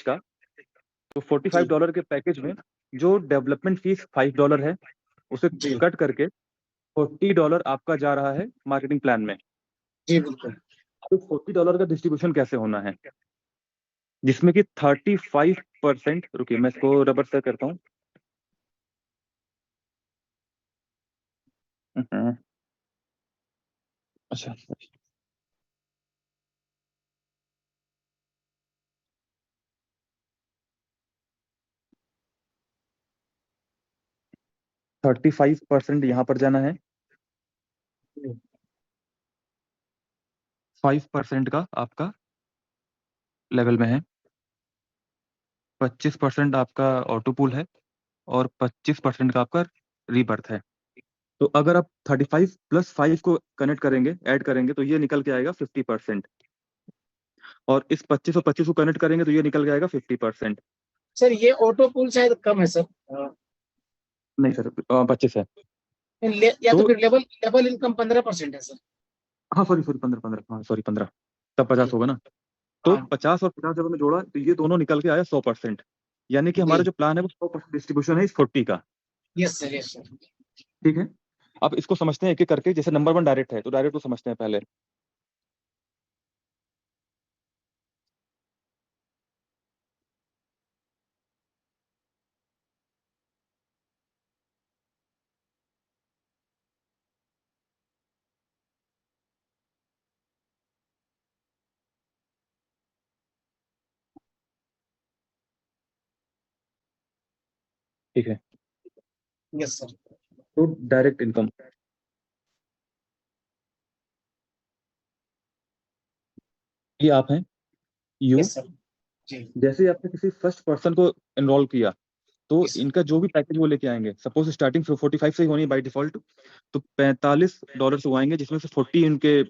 का, तो $45 के पैकेज में जो डेवलपमेंट फीस $5 है उसे जी कट करके $40 आपका जा रहा है मार्केटिंग प्लान में। जी बिल्कुल। तो $40 का डिस्ट्रीब्यूशन कैसे होना है, जिसमें कि 35%, रुकिए मैं इसको रबर से करता हूँ। अच्छा, 35% यहाँ पर जाना है, 5% का आपका लेवल में है, 25% आपका ऑटो पूल है और 25% का आपका रीबर्थ है। तो अगर आप 35 + 5 को कनेक्ट करेंगे, ऐड करेंगे, तो ये निकल के आएगा 50%। और इस 25 और 25 को कनेक्ट करेंगे तो ये निकल के आएगा 50%। सर ये ऑटो पूल शायद कम है सर। नहीं सर, 25 है। या तो तो फिर लेवल इनकम 15% है सर। हाँ सॉरी सॉरी 15, हाँ सॉरी 15, तब 50 होगा ना। तो हाँ 50 और 50 जब हमने जोड़ा तो ये दोनों निकल के आया 100%। यानी कि हमारा जी। जो प्लान है वो 100% डिस्ट्रीब्यूशन है इस 40 का। Yes sir, yes sir. ठीक है, अब इसको समझते हैं एक एक करके। जैसे नंबर 1 डायरेक्ट है, तो डायरेक्ट को समझते हैं पहले। ठीक है, यस सर। तो डायरेक्ट इनकम ये आप हैं यू। Yes sir. जी जैसे ही आपने किसी फर्स्ट पर्सन को एनरोल किया तो यस इनका जो भी पैकेज वो लेके आएंगे, सपोज स्टार्टिंग 45 से ही होनी है बाय डिफॉल्ट, तो $45 से वो आएंगे, जिसमें से 40 इनके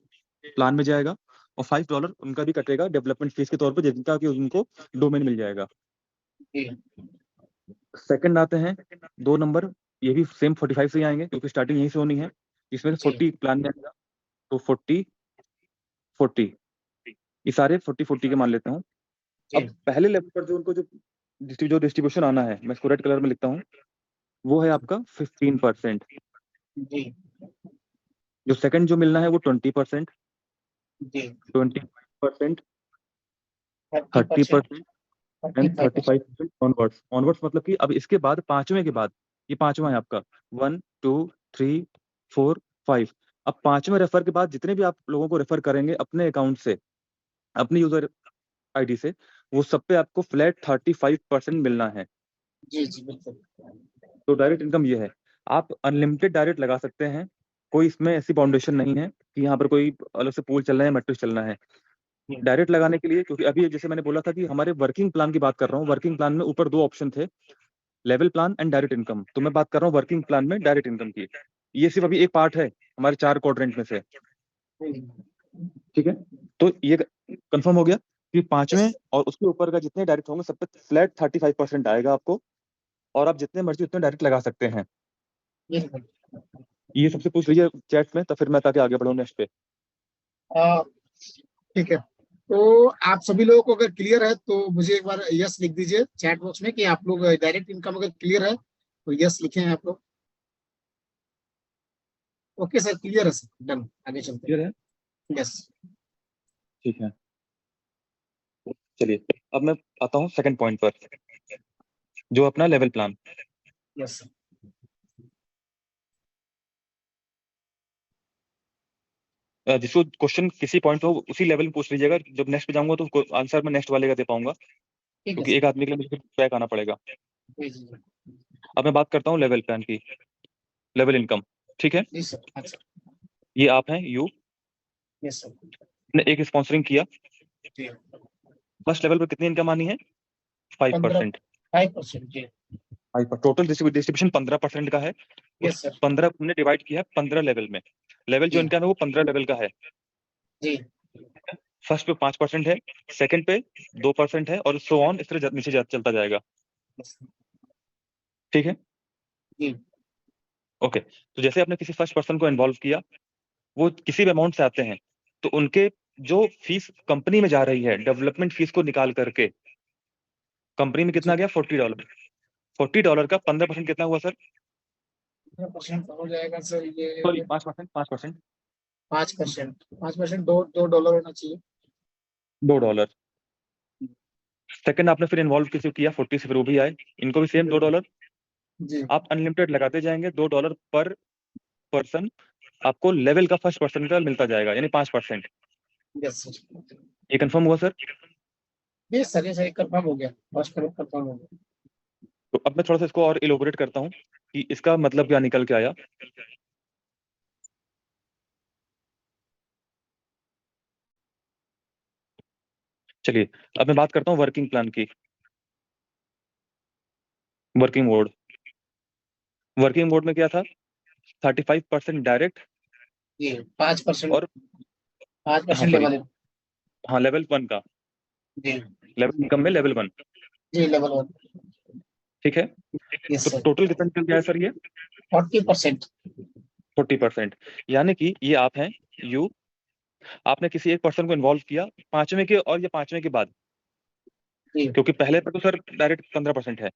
प्लान में जाएगा और $5 उनका भी कटेगा डेवलपमेंट फीस के तौर पर, जिनका कि उनको डोमेन मिल जाएगा। जी सेकंड आते हैं 2 नंबर, ये भी सेम 45 से ही आएंगे क्योंकि स्टार्टिंग यहीं से होनी है, इसमें से जी 40 प्लान में आएगा। तो 40 40, ये सारे 40 के मान लेता हूँ। जी अब पहले लेवल पर जो उनको जो डिस्ट्रीब्यूशन आना है, मैं इसको रेड कलर में लिखता हूँ, वो है आपका 15%। जी जो सेकंड जो मिलना है वो 20%, जी 25%, 30%, 30% एंड 35%। 35% ऑनवर्ड्स। ऑनवर्ड्स मतलब कि अब इसके बाद पांचवें के बाद, ये पांचवा है आपका 1 2 3 4 5। अब पांचवें रेफर के बाद जितने भी आप लोगों को रेफर करेंगे अपने अकाउंट से, अपनी यूजर आईडी से, वो सब पे आपको फ्लैट 35% मिलना है। जी जी बिल्कुल। तो डायरेक्ट इनकम ये है। आप अनलिमिटेड डायरेक्ट लगा सकते हैं, कोई इसमें ऐसी बाउंडेशन नहीं है कि यहाँ पर कोई अलग से पूल चलना है, मैट्रिक्स चलना है। जी डायरेक्ट लगाने के लिए, क्योंकि अभी जैसे मैंने बोला था कि हमारे वर्किंग प्लान की बात कर रहा हूँ, वर्किंग प्लान में ऊपर 2 ऑप्शन थे, level plan and direct income. तो मैं बात कर रहा हूँ वर्किंग प्लान में डायरेक्ट इनकम की। ये सिर्फ अभी एक पार्ट है हमारे 4 क्वाड्रेंट में से। ठीक है, तो ये कंफर्म हो गया कि पांचवें और उसके ऊपर का जितने डायरेक्ट होंगे सब पे फ्लैट 35% आएगा आपको, और आप जितने मर्जी उतने डायरेक्ट लगा सकते हैं। बिल्कुल। ये सबसे पूछ लीजिए चैट में, तो फिर मैं ताकि आगे बढ़ूँ नेक्स्ट पे। आ, ठीक है, तो आप सभी लोगों को अगर क्लियर है तो मुझे एक बार यस लिख दीजिए चैट बॉक्स में कि आप लोग डायरेक्ट इनकम अगर क्लियर है तो यस लिखे हैं आप लोग। ओके सर, क्लियर है सर, डन, आगे चलते क्लियर हैं। है, यस। ठीक है। चलिए, अब मैं आता हूँ सेकंड पॉइंट पर, जो अपना लेवल प्लान। Yes sir. जिसको क्वेश्चन किसी पॉइंट पे हो उसी लेवल में पूछ लीजिएगा, जब नेक्स्ट पे जाऊंगा तो आंसर मैं नेक्स्ट वाले का दे पाऊंगा, ठीक है क्योंकि एक सर। आदमी के लिए मुझे बैक आना पड़ेगा। जी जी जी। अब मैं बात करता हूँ लेवल प्लान की, लेवल इनकम। ठीक है, जी सर। अच्छा। ये आप हैं यू, यस सर। ने एक स्पॉन्सरिंग किया। जी। फर्स्ट लेवल पर कितनी इनकम आनी है? 15, 5%। 5%। जी। टोटल डिस्ट्रीब्यूशन 15% का है। उस यस सर। 15 हमने डिवाइड किया है 15 लेवल में। लेवल जो जी इनकम है वो 15 लेवल का है। जी फर्स्ट पे 5% है, सेकंड पे 2% है, और सो ऑन इस तरह नीचे चलता जाएगा। Yes sir. ठीक है, जी ओके। तो जैसे आपने किसी फर्स्ट पर्सन को इन्वॉल्व किया, वो किसी भी अमाउंट से आते हैं, तो उनके जो फीस कंपनी में जा रही है डेवलपमेंट फीस को निकाल करके, कंपनी में कितना गया $40। $40 का 15% कितना हुआ सर? 15% हो जाएगा सर ये सॉरी 5%, 5%। 5%। 5% दो डॉलर होना चाहिए। $2। सेकंड आपने फिर इन्वॉल्व किसी को किया 40 से, फिर वो भी आए, इनको भी सेम $2। जी आप अनलिमिटेड लगाते जाएंगे, $2 पर पर्सन आपको लेवल का फर्स्ट पर्सन का मिलता जाएगा, यानी 5%। Yes sir. ये कंफर्म हुआ सर? यस सर, ये सर कंफर्म हो गया, फर्स्ट कंफर्म हो गया। तो अब मैं थोड़ा सा इसको और इलोबोरेट करता हूँ कि इसका मतलब क्या निकल के आया। चलिए अब मैं बात करता हूँ वर्किंग प्लान की। वर्किंग मोड, वर्किंग मोड में क्या था? 35% डायरेक्ट ये 5%। और 5% सॉरी, लेवल है। हाँ लेवल 1 का, जी लेवल इनकम में लेवल 1। जी, लेवल 1। ठीक है, यस तो सर। टोटल कितना निकल गया है सर ये? 40%। 40%। यानी कि ये आप हैं, यू, आपने किसी एक पर्सन को इन्वॉल्व किया पांचवें के और या पांचवें के बाद, जी क्योंकि पहले पर तो सर डायरेक्ट 15% है,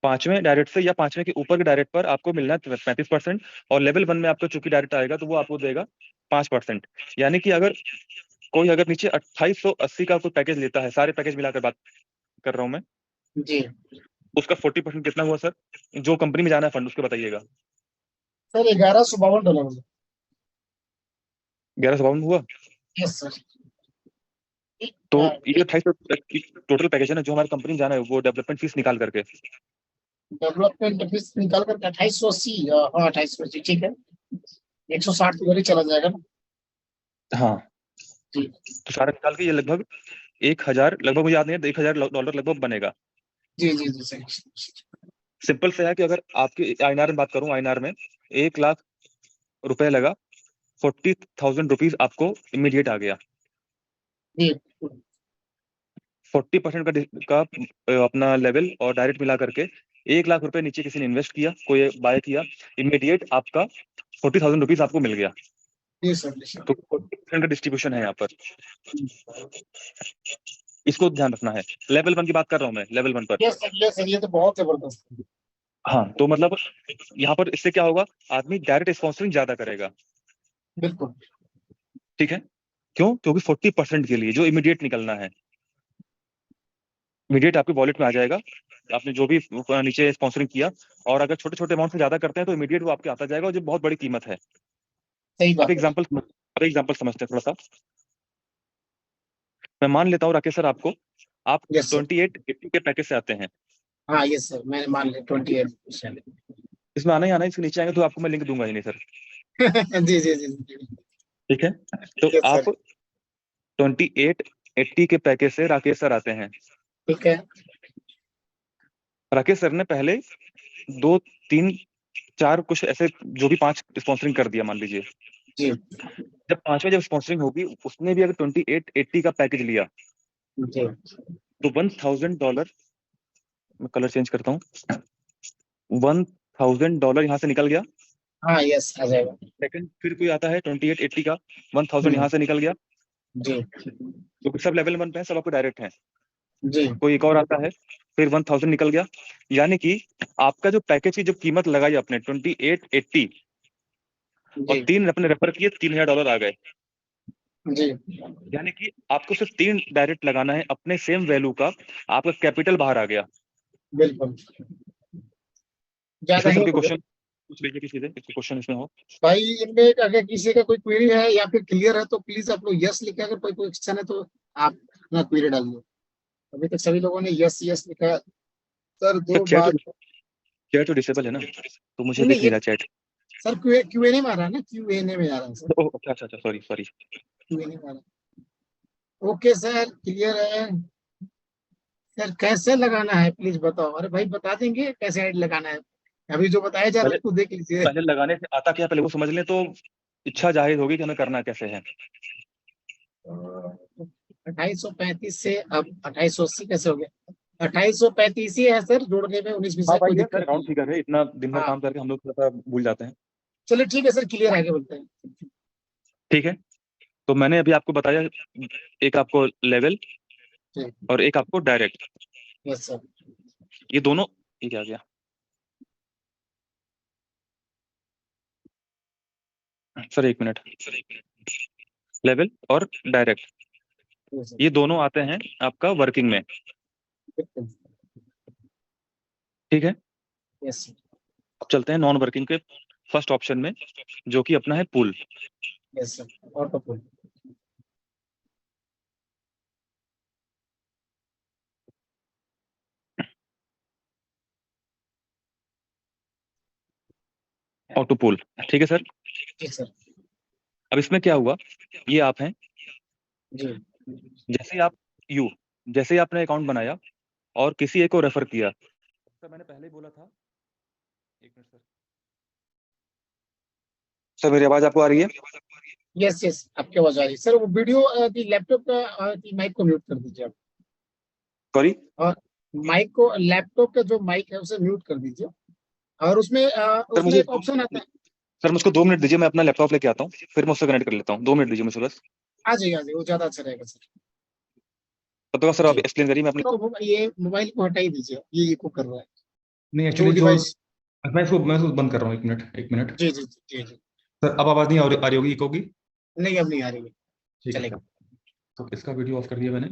पांचवें डायरेक्ट से या पांचवें के ऊपर के डायरेक्ट पर आपको मिलना है 35%, और लेवल 1 में आपको चूंकि डायरेक्ट आएगा तो वो आपको देगा 5%। यानी कि अगर कोई अगर नीचे 2880 का कोई पैकेज लेता है, सारे पैकेज मिलाकर बात कर रहा हूं मैं, जी उसका 40% कितना हुआ सर? जो कंपनी में जाना है फंड उसके बताइएगा। सर, $1152। 1152 हुआ। Yes sir. तो ये 2800 टोटल पैकेज है ना, जो हमारी कंपनी में जाना है, वो डेवलपमेंट फीस निकाल करके। डेवलपमेंट फीस निकाल करके 2880। हाँ 2880, ठीक है। 160 तो ही चला जाएगा ना। हाँ, जी तो सारा निकाल के ये लगभग 1000, लगभग मुझे याद नहीं है, $1000 लगभग बनेगा। जी जी जी सर। सिंपल से है कि अगर आपकी आईएनआर में बात करूं, आईएनआर में 1 लाख रुपए लगा, 40,000 रुपीज आपको इमीडिएट आ गया। जी 40% का अपना लेवल और डायरेक्ट मिला करके 1 लाख रुपए नीचे किसी ने इन्वेस्ट किया, कोई बाय किया, इमीडिएट आपका 40,000 रुपीज आपको मिल गया। जी सर, जी सर। तो 40% का डिस्ट्रीब्यूशन है यहाँ पर, इसको ध्यान रखना है। लेवल 1 की बात कर रहा हूँ मैं, लेवल 1 पर। यस सर, यस सर, ये तो बहुत जबरदस्त है। हाँ, तो मतलब यहाँ पर इससे क्या होगा, आदमी डायरेक्ट स्पॉन्सरिंग ज्यादा करेगा। बिल्कुल। ठीक है, क्यों? क्योंकि 40% के लिए जो इमीडिएट निकलना है, इमीडिएट आपके वॉलेट में आ जाएगा, आपने जो भी नीचे स्पॉन्सरिंग किया। और अगर छोटे छोटे अमाउंट से ज्यादा करते हैं तो इमीडिएट वो आपके आता जाएगा, और जो बहुत बड़ी कीमत है। सही अब बात है। एग्जाम्पल समझते हैं थोड़ा सा। मैं मान लेता हूँ राकेश सर आपको, आप यस सर। 2880 के पैकेज से आते हैं। हाँ यस सर, मैंने मान लिया 28%। इसमें आना ही आना है, इसके नीचे आएंगे तो आपको मैं लिंक दूंगा ही नहीं सर। जी जी जी जी। ठीक है, तो यस आप सर। 2880 के पैकेज से राकेश सर आते हैं। ठीक है। राकेश सर ने पहले 2, 3, 4 कुछ ऐसे जो भी 5 स्पॉन्सरिंग कर दिया मान लीजिए। जी जब पांचवें जब स्पॉन्सरिंग होगी, उसने भी अगर 2880 का पैकेज लिया, जी। तो $1000, मैं कलर चेंज करता हूँ, $1000 यहाँ से निकल गया। हाँ यस, आ जाएगा। सेकंड फिर कोई आता है 2880 का, 1000 हम्म, यहाँ से निकल गया। जी तो सब लेवल 1 पे है, सब आपको डायरेक्ट है। जी कोई एक और आता है, फिर 1000 निकल गया। यानी कि आपका जो पैकेज की जो कीमत लगाई आपने 2880, और जी 3 अपने रेफर किए, $3000 आ गए। जी। यानी कि आपको सिर्फ 3 डायरेक्ट लगाना है अपने सेम वैल्यू का, आपका कैपिटल बाहर आ गया। बिल्कुल। ज्यादा इसमें ही सर कोई हो गया। क्वेश्चन पूछ लीजिए, किसी से क्वेश्चन इसमें हो। भाई इनमें अगर किसी का कोई क्वेरी है या फिर क्लियर है तो प्लीज आप लोग यस लिखे, अगर कोई क्वेश्चन है तो आप अपना क्वेरी डालिए। अभी तक सभी लोगों ने यस यस लिखा है। सर सर दो बात। चैट तो डिसेबल है ना, तो मुझे नहीं दिख नहीं, नहीं ये रहा चैट। सर क्यूए में आ रहा है ना, क्यूएनए में आ रहा है सर। ओह अच्छा अच्छा अच्छा, सॉरी सॉरी। क्यूएनए में आ रहा है। ओके सर, क्लियर है। सर कैसे लगाना है प्लीज बताओ। अरे भाई बता देंगे कैसे ऐड लगाना है, अभी जो बताया जा रहा है पहले उसको देख लीजिए। पहले लगाने से आता क्या, पहले वो समझ लें तो इच्छा जाहिर होगी कि हमें करना कैसे है। 2835 से अब 2880 कैसे हो गया? 2835 ही है सर, जोड़ने में 19 20 हाँ है, भाई कोई ये सर दिक्कत नहीं राउंड है। फिगर है, इतना दिन भर हाँ काम करके हम लोग थोड़ा सा भूल जाते हैं। चलिए ठीक है सर, क्लियर आगे बोलते हैं। ठीक है, तो मैंने अभी आपको बताया, एक आपको लेवल, जी। और एक आपको डायरेक्ट। Yes sir. ये दोनों, ये क्या गया सर, एक मिनट। लेवल और डायरेक्ट, जी सर। ये दोनों आते हैं आपका वर्किंग में, बिल्कुल। ठीक है। Yes sir. अब चलते हैं नॉन वर्किंग के फर्स्ट ऑप्शन में, जो कि अपना है पूल। Yes sir. ऑटो पुल। ऑटो पूल, ठीक है सर। जी सर। अब इसमें क्या हुआ, ये आप हैं, जी। जैसे ही आप यू जैसे ही आपने अकाउंट बनाया और किसी एक को रेफर किया, सर मैंने पहले ही बोला था, एक मिनट सर। सर मेरी आवाज आपको आ रही है? यस यस, आपकी आवाज आ रही है सर। वो वीडियो लैपटॉप का माइक को म्यूट कर दीजिए आप। सॉरी और माइक को, लैपटॉप का जो माइक है उसे म्यूट कर दीजिए। और उसमें सर, उसमें एक ऑप्शन आता है। सर मुझको 2 मिनट दीजिए, मैं अपना लैपटॉप लेके आता हूँ, फिर मैं उससे कनेक्ट कर लेता हूँ। 2 मिनट दीजिए मुझे बस। आ जाइए, आ जाइए, वो ज्यादा अच्छा रहेगा सर। तब तक सर आप जी। एक्सप्लेन करिए, मैं अपनी। तो ये मोबाइल को हटा ही दीजिए, ये इको कर रहा है। नहीं, जो एक्चुअली जो डिवाइस। मैं इसको बंद कर रहा हूँ, एक मिनट एक मिनट। जी जी जी जी जी। सर अब आवाज नहीं आ रही होगी इको की? नहीं, अब नहीं आ रही है। ठीक है चलेगा। सर। तो इसका वीडियो ऑफ कर दिया मैंने।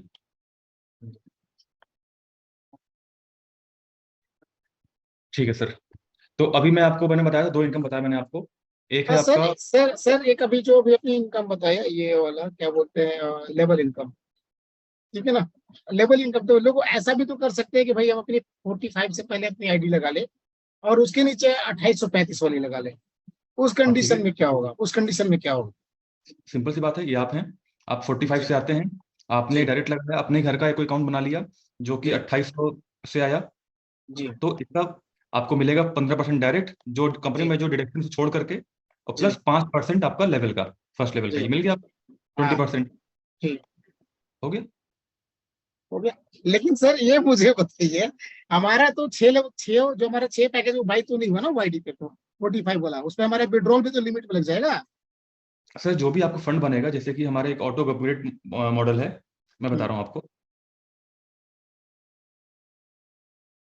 ठीक है सर। तो अभी मैं आपको, मैंने बताया था 2 इनकम बताया मैंने आपको। एक है हाँ सर, आपका, सर एक अभी जो अभी अपनी इनकम बताया, ये वाला क्या बोलते हैं, लेवल इनकम। ठीक है ना। लेवल इनकम तो लोग ऐसा भी तो कर सकते हैं कि भाई हम अपनी 45 से पहले अपनी आईडी लगा ले, और उसके नीचे 2835 वाली लगा ले। उस हाँ ठीक है, कंडीशन में क्या होगा, उस कंडीशन में क्या होगा? सिंपल सी बात है, ये आप हैं, आप 45 जी से आते हैं, आपने जी डायरेक्ट लगाया, अपने घर का एक अकाउंट बना लिया जो कि जी 2800 से आया, जी तो इसका आपको मिलेगा 15% डायरेक्ट, जो कंपनी जी में जो डिडक्शन से छोड़ करके, और जी प्लस 5% आपका लेवल का, फर्स्ट लेवल का, जी। ये मिल गया आपको हाँ। 20%। ठीक। हो गया। हो गया। लेकिन सर ये मुझे बताइए, हमारा तो छह जो हमारा 6 पैकेज, वो भाई तो नहीं हुआ ना वाईडी पे, तो 45 वाला उसमें हमारा विड्रॉल भी तो लिमिट में लग जाएगा। सर जो भी आपको फंड बनेगा, जैसे कि हमारे एक ऑटो अपग्रेड मॉडल है, मैं बता हम्म। रहा हूँ आपको,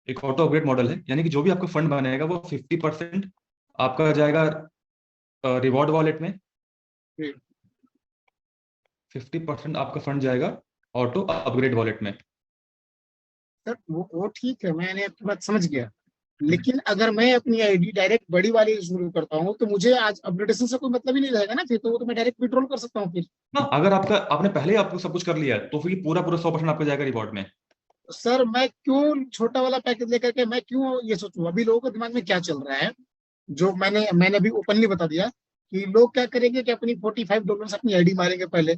एक ऑटो अपग्रेड मॉडल है, यानी कि जो भी आपका फंड बनेगा वो 50% आपका जाएगा रिवॉर्ड वॉलेट में, हम्म। 50% आपका फंड जाएगा ऑटो अपग्रेड वॉलेट में। सर वो ठीक है, मैंने आपकी बात समझ गया। लेकिन अगर मैं अपनी आईडी डायरेक्ट बड़ी वाली शुरू करता हूँ, तो मुझे आज अपग्रेडेशन से कोई मतलब ही नहीं रहेगा ना, फिर तो वो तो मैं डायरेक्ट विड्रॉल कर सकता हूँ फिर। हाँ, अगर आपका आपने पहले ही आपको सब कुछ कर लिया है, तो फिर ये पूरा पूरा 100% आपका जाएगा रिवॉर्ड में। सर मैं क्यों छोटा वाला पैकेज लेकर के, मैं क्यों ये सोचूं? अभी लोगों के दिमाग में क्या चल रहा है, जो मैंने अभी ओपनली बता दिया कि लोग क्या करेंगे कि अपनी $45 अपनी आईडी मारेंगे पहले,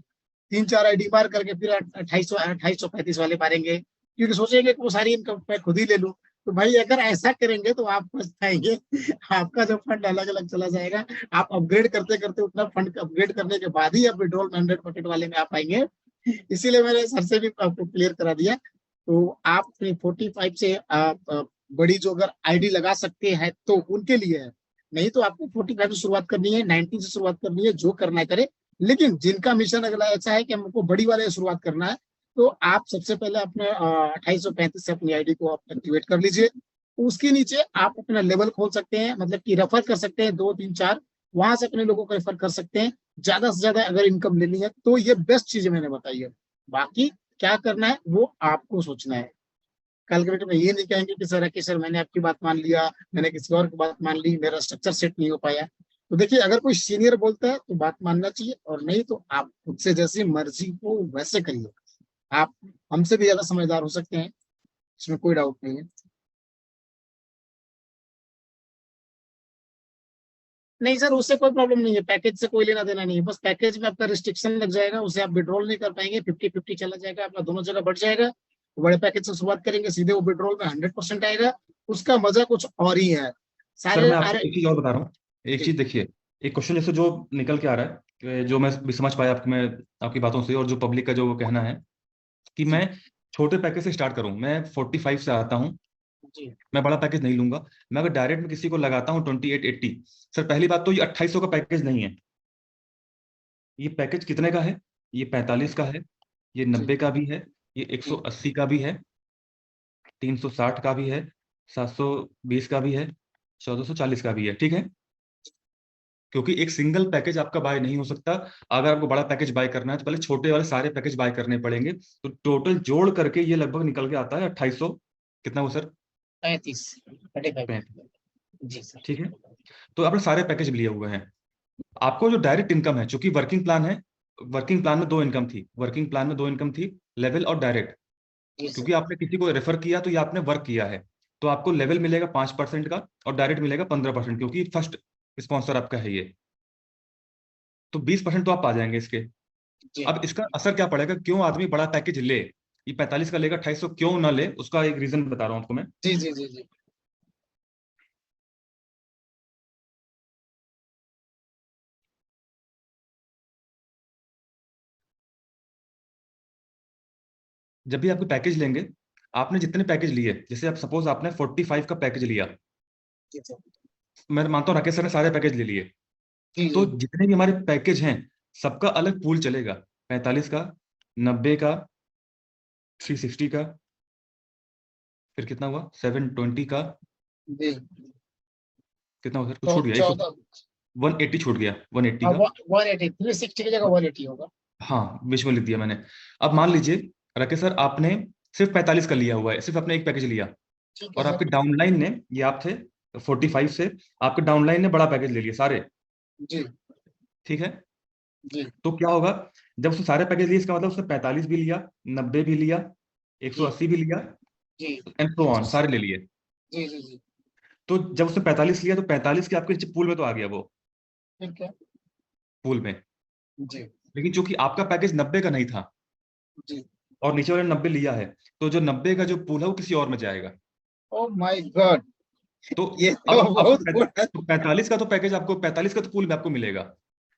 3-4 आईडी मार करके फिर 2835 वाले मारेंगे, क्योंकि सोचेंगे कि वो सारी इनकम मैं खुद ही ले लूं। तो भाई अगर ऐसा करेंगे तो आप पछताएंगे। आपका जो फंड अलग अलग चला जाएगा। आप अपग्रेड करते करते उतना फंड अपग्रेड करने के बाद ही आप विड्रॉल 100% वाले में आ पाएंगे। इसीलिए मैंने सर से भी आपको क्लियर करा दिया। तो आप 45 से बड़ी जो अगर आईडी लगा सकते हैं तो उनके लिए है। नहीं तो आपको 45 से शुरुआत करनी है, 19 से शुरुआत करनी है, जो करना है करे। लेकिन जिनका मिशन अगला ऐसा है कि हमको बड़ी वाले से शुरुआत करना है, तो आप सबसे पहले अपने 2835 से अपनी आईडी को आप एक्टिवेट कर लीजिए। उसके नीचे आप अपना लेवल खोल सकते हैं, मतलब कि रेफर कर सकते हैं 2-3-4, वहां से अपने लोगों को रेफर कर सकते हैं। ज्यादा से ज्यादा अगर इनकम लेनी है तो ये बेस्ट चीज मैंने बताई है। बाकी क्या करना है वो आपको सोचना है। कल के डेट में ये नहीं कहेंगे कि सर मैंने आपकी बात मान लिया, मैंने किसी और की बात मान ली, मेरा स्ट्रक्चर सेट नहीं हो पाया। तो देखिए, अगर कोई सीनियर बोलता है तो बात मानना चाहिए, और नहीं तो आप खुद से जैसी मर्जी को वैसे करिए। आप हमसे भी ज्यादा समझदार हो सकते हैं, इसमें कोई डाउट नहीं है। नहीं सर, उससे कोई प्रॉब्लम नहीं है, पैकेज से कोई लेना देना नहीं है। बस पैकेज में आपका रिस्ट्रिक्शन लग जाएगा, उसे आप विड्रॉल नहीं कर पाएंगे, 50-50 चला जाएगा आपका, दोनों जगह बढ़ जाएगा। तो बड़े पैकेज से शुरुआत करेंगे, सीधे वो विड्रॉल में 100% आएगा। उसका मजा कुछ और ही है। सर सारे मैं आपको अरे। एक चीज और बता रहा हूँ, एक जी चीज देखिए, एक क्वेश्चन जैसे जो निकल के आ रहा है, जो मैं भी समझ पाया आपकी, मैं आपकी बातों से, और जो पब्लिक का जो वो कहना है कि जी मैं छोटे पैकेज से स्टार्ट करूं, मैं 45 से आता हूं, जी मैं बड़ा पैकेज नहीं लूंगा, मैं अगर डायरेक्ट में किसी को लगाता हूँ 2880। सर पहली बात तो ये 2800 का पैकेज नहीं है, ये पैकेज कितने का है, ये 45 का है, ये जी 90 का भी है, ये 180 का भी है, 360 का भी है, 720 का भी है, 1440 का भी है, ठीक है। क्योंकि एक सिंगल पैकेज आपका बाय नहीं हो सकता। अगर आपको बड़ा पैकेज बाय करना है तो पहले छोटे वाले सारे पैकेज बाय करने पड़ेंगे। तो टोटल जोड़ करके ये लगभग निकल के आता है 2800, कितना वो सर? 35, 35। 35, जी सर। ठीक है। तो आपने सारे पैकेज लिए हुए हैं। आपको जो डायरेक्ट इनकम है, चूंकि वर्किंग प्लान है, वर्किंग प्लान में दो इनकम थी, वर्किंग प्लान में दो इनकम थी, लेवल और डायरेक्ट। जी सर। क्योंकि आपने किसी को रेफर किया तो ये आपने वर्क किया है, तो आपको लेवल मिलेगा 5% का और डायरेक्ट मिलेगा 15%, क्योंकि फर्स्ट स्पॉन्सर आपका है ये। तो 20% तो आप आ जाएंगे इसके। जी अब इसका असर क्या पड़ेगा, क्यों आदमी बड़ा पैकेज ले, ये 45 का लेगा, 2800 क्यों ना ले, उसका एक रीजन बता रहा हूं आपको मैं। जी जी जी जी। जब भी आपको पैकेज लेंगे, आपने जितने पैकेज लिए, जैसे आप सपोज आपने 45 का पैकेज लिया, जी सर। मैं मानता हूँ राकेश सर ने सारे पैकेज ले लिए, जी तो जी। जितने भी हमारे पैकेज हैं सबका अलग पूल चलेगा। 45 का, 90 का, 360 का, फिर कितना हुआ 720 का, जी। कितना हुआ सर, कुछ तो छूट गया, 14, 180 छूट गया, 180 का। 180, 360 की जगह 180 होगा। हाँ, बीच में लिख दिया मैंने। अब मान लीजिए राकेश सर आपने सिर्फ 45 का लिया हुआ है, सिर्फ आपने एक पैकेज लिया, ठीक है और सर। आपके डाउनलाइन ने, ये आप थे 45 से, आपके डाउनलाइन ने बड़ा पैकेज ले लिया सारे, जी ठीक है। जी तो क्या होगा, जब उसने सारे पैकेज लिए, इसका मतलब उसने 45 भी लिया, 90 भी लिया, जी 180 भी लिया, जी। एंड सो ऑन, सारे ले लिए। जी जी जी। तो जब उसने 45 लिया तो 45 के आपके नीचे पूल में तो आ गया वो, ठीक है। पूल में। जी लेकिन चूंकि आपका पैकेज 90 का नहीं था जी। और नीचे वाले ने 90 लिया है, तो जो 90 का जो पूल है वो किसी और में जाएगा। ओ माय गॉड, तो ये अब तो आपको बहुत बुरा। तो 45 का तो पैकेज आपको, 45 का तो पूल में आपको मिलेगा।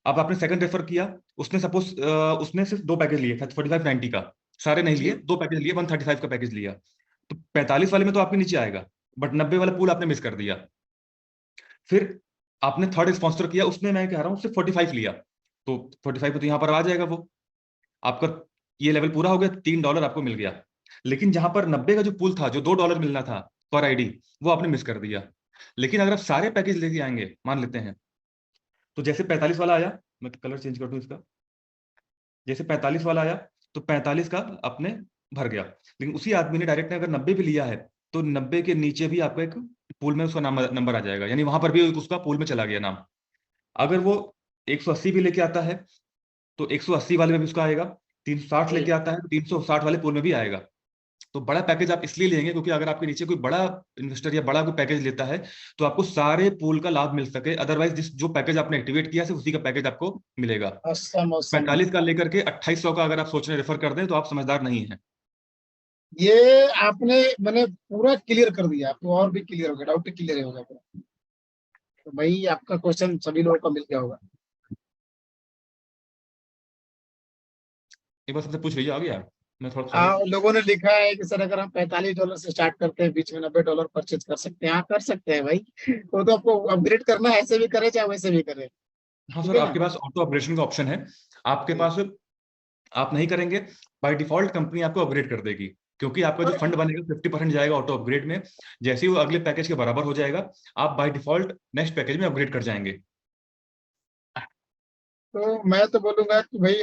अब आपने सेकंड रेफर किया, उसने सपोज उसने सिर्फ दो पैकेज लिए 4590 का, सारे नहीं लिए, जी दो पैकेज लिए, 135 का पैकेज लिया, तो 45 वाले में तो आपके नीचे आएगा, बट 90 वाला पूल आपने मिस कर दिया। फिर आपने थर्ड स्पॉन्सर किया, उसने, मैं कह रहा हूँ, सिर्फ 45 लिया, तो 45 पे तो यहाँ पर आ जाएगा वो आपका, ये लेवल पूरा हो गया, $3 आपको मिल गया। लेकिन जहां पर 90 का जो पूल था, जो $2 मिलना था पर आईडी, वो आपने मिस कर दिया। लेकिन अगर आप सारे पैकेज लेके आएंगे, मान लेते हैं, तो जैसे 45 वाला आया, मैं कलर चेंज कर दूं इसका, जैसे 45 वाला आया, तो 45 का अपने भर गया। लेकिन उसी आदमी ने डायरेक्ट ने अगर 90 भी लिया है, तो 90 के नीचे भी आपका एक पूल में उसका नाम, नंबर आ जाएगा, यानी वहां पर भी उसका पूल में चला गया नाम। अगर वो 180 भी लेके आता है, तो 180 वाले में भी उसका आएगा, 360 जी। लेके आता है तो 360 वाले पूल में भी आएगा। तो बड़ा पैकेज आप इसलिए लेंगे क्योंकि अगर आपके नीचे कोई बड़ा इन्वेस्टर या बड़ा कोई पैकेज लेता है, तो आपको सारे पूल का लाभ मिल सके, अदरवाइज जिस जो पैकेज आपने एक्टिवेट किया है सिर्फ उसी का पैकेज आपको मिलेगा। Awesome awesome. 45 का लेकर के 2800 का अगर आप सोच रहे रेफर कर दें, तो आप समझदार नहीं है। ये आपने मैंने पूरा क्लियर कर दिया, आपको और भी क्लियर हो गया, डाउट क्लियर हो गया पूरा। तो भाई आपका क्वेश्चन सभी लोगों को मिल गया होगा। एक बार सबसे पूछ लीजिए, आ गया, मैं थोड़ा सॉरी। लोगों ने लिखा है कि सर अगर हम $45 से स्टार्ट करते हैं, बीच में $90 परचेज कर सकते हैं। हाँ कर सकते हैं भाई, वो तो आपको अपग्रेड करना है, ऐसे भी करे चाहे वैसे भी करे। हाँ ठीक सर, है ना। आपके पास ऑटो अपग्रेडेशन का ऑप्शन है, आपके जी। पास, आप नहीं करेंगे, बाय डिफॉल्ट कंपनी आपको अपग्रेड कर देगी, क्योंकि आपका जो और फंड बनेगा 50% जाएगा ऑटो अपग्रेड में। जैसे ही वो अगले पैकेज के बराबर हो जाएगा, आप बाय डिफॉल्ट नेक्स्ट पैकेज में अपग्रेड कर जाएंगे। तो मैं तो बोलूंगा कि भाई